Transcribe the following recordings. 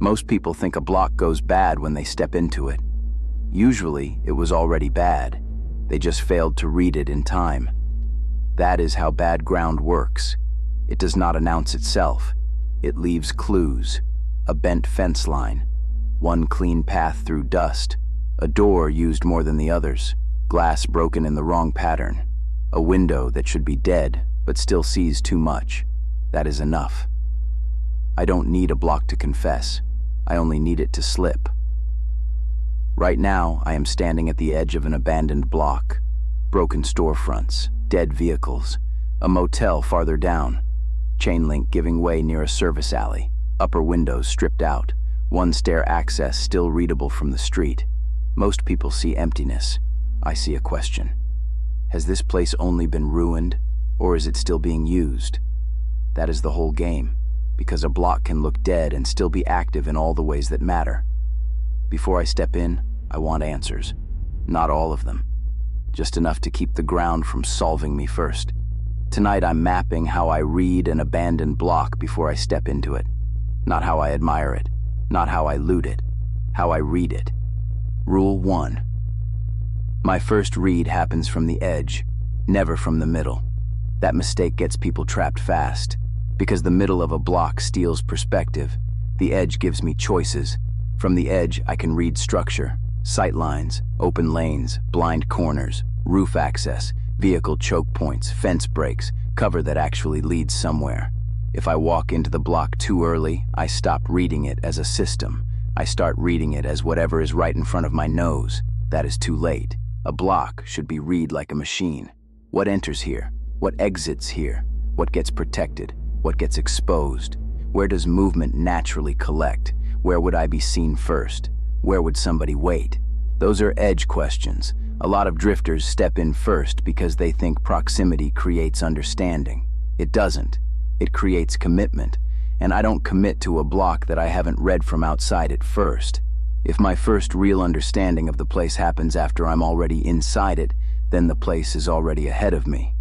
Most people think a block goes bad when they step into it. Usually, it was already bad. They just failed to read it in time. That is how bad ground works. It does not announce itself. It leaves clues. A bent fence line. One clean path through dust. A door used more than the others. Glass broken in the wrong pattern. A window that should be dead, but still sees too much. That is enough. I don't need a block to confess. I only need it to slip. Right now, I am standing at the edge of an abandoned block. Broken storefronts, dead vehicles, a motel farther down, chain link giving way near a service alley, upper windows stripped out, one stair access still readable from the street. Most people see emptiness. I see a question. Has this place only been ruined, or is it still being used? That is the whole game, because a block can look dead and still be active in all the ways that matter. Before I step in, I want answers. Not all of them. Just enough to keep the ground from solving me first. Tonight I'm mapping how I read an abandoned block before I step into it. Not how I admire it. Not how I loot it. How I read it. Rule 1. My first read happens from the edge, never from the middle. That mistake gets people trapped fast. Because the middle of a block steals perspective, the edge gives me choices. From the edge, I can read structure, sight lines, open lanes, blind corners, roof access, vehicle choke points, fence breaks, cover that actually leads somewhere. If I walk into the block too early, I stop reading it as a system. I start reading it as whatever is right in front of my nose. That is too late. A block should be read like a machine. What enters here? What exits here? What gets protected? What gets exposed? Where does movement naturally collect? Where would I be seen first? Where would somebody wait? Those are edge questions. A lot of drifters step in first because they think proximity creates understanding. It doesn't. It creates commitment. And I don't commit to a block that I haven't read from outside it first. If my first real understanding of the place happens after I'm already inside it, then the place is already ahead of me.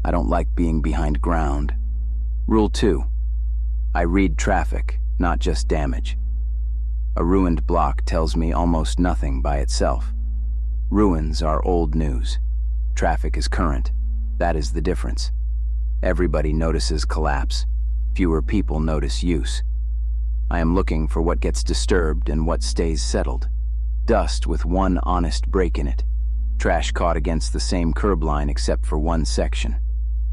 I don't like being behind ground. Rule 2. I read traffic, not just damage. A ruined block tells me almost nothing by itself. Ruins are old news. Traffic is current. That is the difference. Everybody notices collapse. Fewer people notice use. I am looking for what gets disturbed and what stays settled. Dust with one honest break in it. Trash caught against the same curb line except for one section.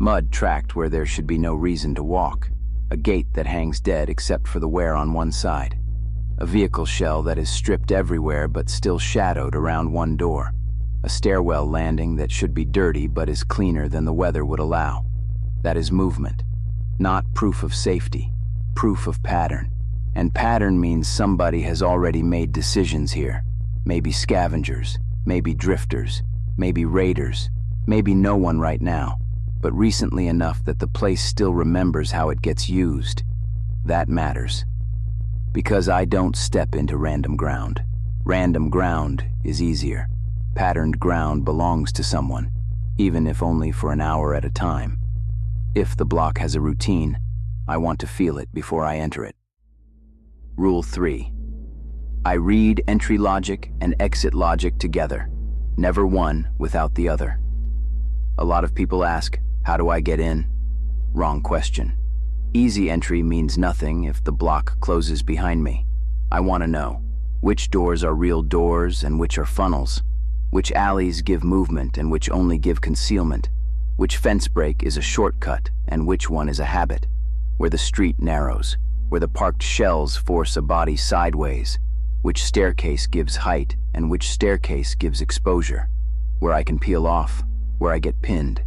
Mud tracked where there should be no reason to walk. A gate that hangs dead except for the wear on one side. A vehicle shell that is stripped everywhere but still shadowed around one door. A stairwell landing that should be dirty but is cleaner than the weather would allow. That is movement. Not proof of safety. Proof of pattern. And pattern means somebody has already made decisions here. Maybe scavengers. Maybe drifters. Maybe raiders. Maybe no one right now. But recently enough that the place still remembers how it gets used. That matters. Because I don't step into random ground. Random ground is easier. Patterned ground belongs to someone, even if only for an hour at a time. If the block has a routine, I want to feel it before I enter it. Rule 3. I read entry logic and exit logic together, never one without the other. A lot of people ask, how do I get in? Wrong question. Easy entry means nothing if the block closes behind me. I want to know, which doors are real doors and which are funnels? Which alleys give movement and which only give concealment? Which fence break is a shortcut and which one is a habit? Where the street narrows, where the parked shells force a body sideways, which staircase gives height and which staircase gives exposure, where I can peel off, where I get pinned.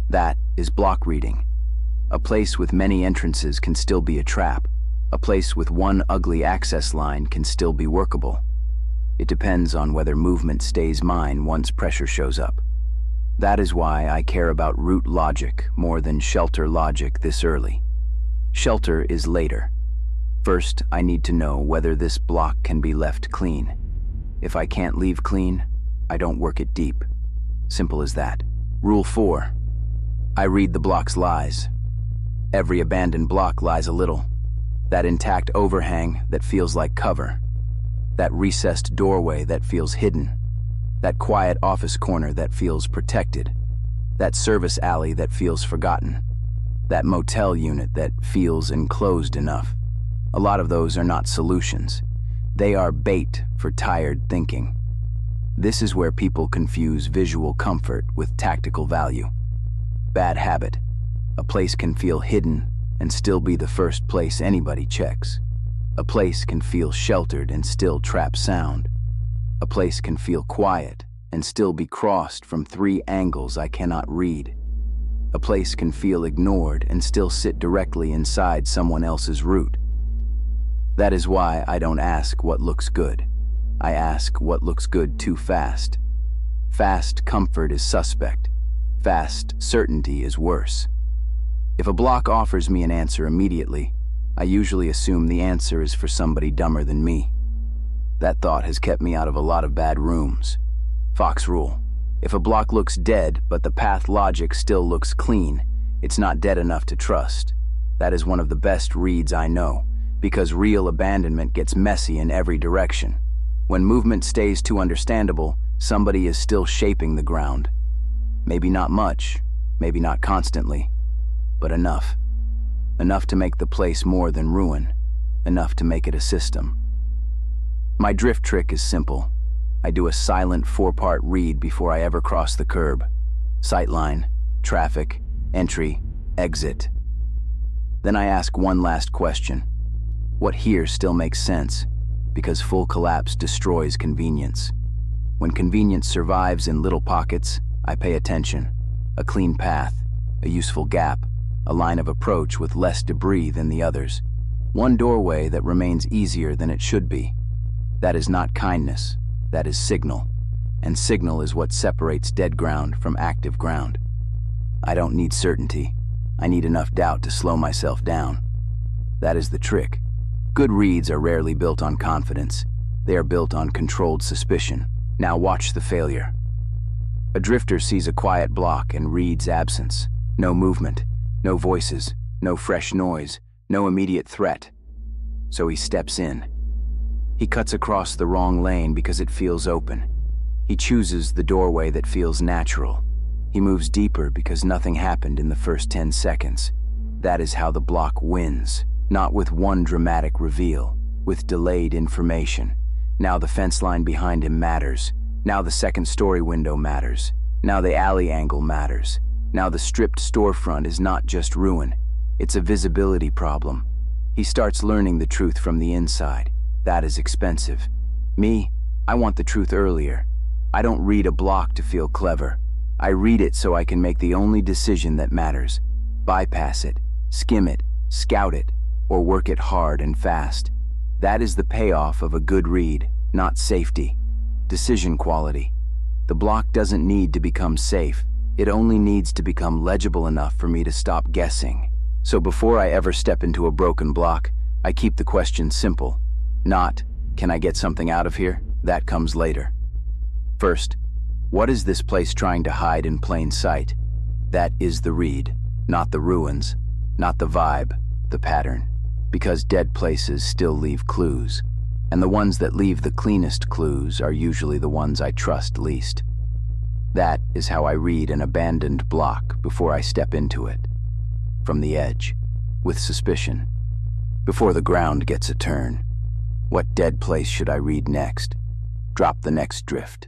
That is block reading. A place with many entrances can still be a trap. A place with one ugly access line can still be workable. It depends on whether movement stays mine once pressure shows up. That is why I care about route logic more than shelter logic this early. Shelter is later. First, I need to know whether this block can be left clean. If I can't leave clean, I don't work it deep. Simple as that. Rule 4. I read the block's lies. Every abandoned block lies a little. That intact overhang that feels like cover. That recessed doorway that feels hidden. That quiet office corner that feels protected. That service alley that feels forgotten. That motel unit that feels enclosed enough. A lot of those are not solutions. They are bait for tired thinking. This is where people confuse visual comfort with tactical value. Bad habit. A place can feel hidden and still be the first place anybody checks. A place can feel sheltered and still trap sound. A place can feel quiet and still be crossed from 3 angles I cannot read. A place can feel ignored and still sit directly inside someone else's route. That is why I don't ask what looks good. I ask what looks good too fast. Fast comfort is suspect. Fast certainty is worse. If a block offers me an answer immediately, I usually assume the answer is for somebody dumber than me. That thought has kept me out of a lot of bad rooms. Fox rule. If a block looks dead, but the path logic still looks clean, it's not dead enough to trust. That is one of the best reads I know, because real abandonment gets messy in every direction. When movement stays too understandable, somebody is still shaping the ground. Maybe not much, maybe not constantly, but enough. Enough to make the place more than ruin, enough to make it a system. My drift trick is simple. I do a silent 4-part read before I ever cross the curb. Sightline, traffic, entry, exit. Then I ask one last question. What here still makes sense? Because full collapse destroys convenience. When convenience survives in little pockets, I pay attention. A clean path, a useful gap, a line of approach with less debris than the others. One doorway that remains easier than it should be. That is not kindness, that is signal. And signal is what separates dead ground from active ground. I don't need certainty. I need enough doubt to slow myself down. That is the trick. Good reads are rarely built on confidence. They are built on controlled suspicion. Now watch the failure. A drifter sees a quiet block and reads absence. No movement, no voices, no fresh noise, no immediate threat. So he steps in. He cuts across the wrong lane because it feels open. He chooses the doorway that feels natural. He moves deeper because nothing happened in the first 10 seconds. That is how the block wins. Not with one dramatic reveal, with delayed information. Now the fence line behind him matters. Now the second-story window matters. Now the alley angle matters. Now the stripped storefront is not just ruin. It's a visibility problem. He starts learning the truth from the inside. That is expensive. Me, I want the truth earlier. I don't read a block to feel clever. I read it so I can make the only decision that matters. Bypass it, skim it, scout it, or work it hard and fast. That is the payoff of a good read, not safety. Decision quality. The block doesn't need to become safe. It only needs to become legible enough for me to stop guessing. So before I ever step into a broken block, I keep the question simple. Not, can I get something out of here? That comes later. First, what is this place trying to hide in plain sight? That is the read, not the ruins, not the vibe, the pattern. Because dead places still leave clues. And the ones that leave the cleanest clues are usually the ones I trust least. That is how I read an abandoned block before I step into it. From the edge, with suspicion. Before the ground gets a turn. What dead place should I read next? Drop the next drift.